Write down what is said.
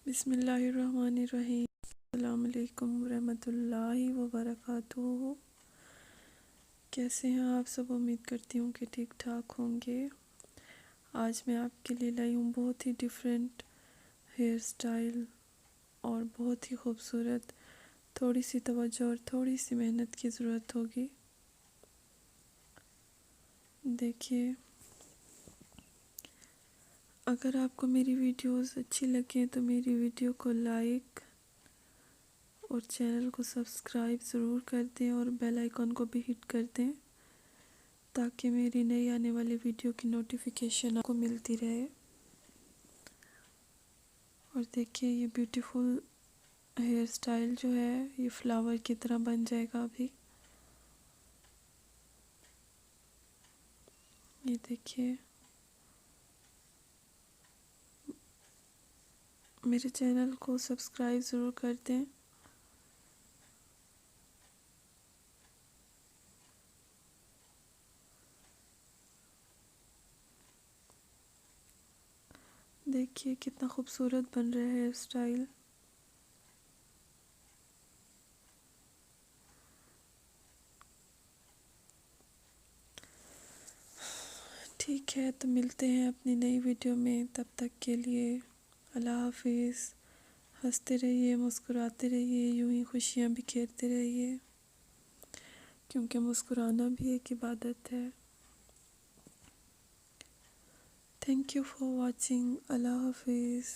बिस्मिल्लाहिर्रहमानिर्रहीम। अस्सलाम वालेकुम रहमतुल्लाहि व बरकातुहू। कैसे हैं आप सब? उम्मीद करती हूँ कि ठीक ठाक होंगे। आज मैं आपके लिए लाई हूँ बहुत ही डिफरेंट हेयर स्टाइल और बहुत ही खूबसूरत। थोड़ी सी तवज्जो और थोड़ी सी मेहनत की ज़रूरत होगी। देखिए, अगर आपको मेरी वीडियोस अच्छी लगें तो मेरी वीडियो को लाइक और चैनल को सब्सक्राइब ज़रूर कर दें और बेल आइकन को भी हिट कर दें ताकि मेरी नई आने वाली वीडियो की नोटिफिकेशन आपको मिलती रहे। और देखिए, ये ब्यूटीफुल हेयर स्टाइल जो है ये फ्लावर की तरह बन जाएगा अभी। ये देखिए, मेरे चैनल को सब्सक्राइब ज़रूर कर दें। देखिए कितना खूबसूरत बन रहा है हेयर स्टाइल। ठीक है, तो मिलते हैं अपनी नई वीडियो में। तब तक के लिए अल्लाह हाफिज़। हंसते रहिए, मुस्कुराते रहिए, यूं ही खुशियाँ बिखेरते रहिए, क्योंकि मुस्कुराना भी एक इबादत है। Thank you for watching. अल्लाह हाफिज़।